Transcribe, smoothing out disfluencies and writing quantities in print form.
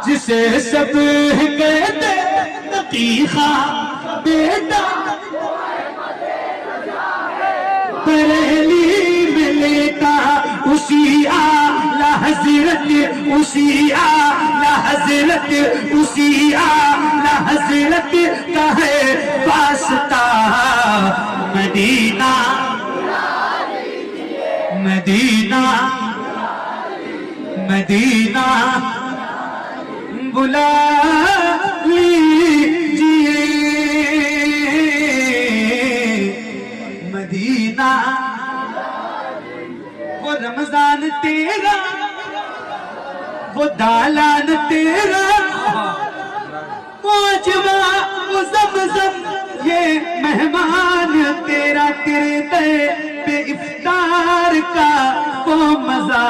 जिसे सब कहते नतीखा बेटा, बरेली में लेता उसी आला हजरत, उसी आला हजरत, उसी आला हजरत का है वास्ता। मदीना मदीना मदीना बुला लीजिए, मदीना। वो रमजान तेरा, वो दालान तेरा, वो अजवा, वो ज़मज़म, ये मेहमान तेरा, तेरे दे पे इफ्तार का वो मज़ा।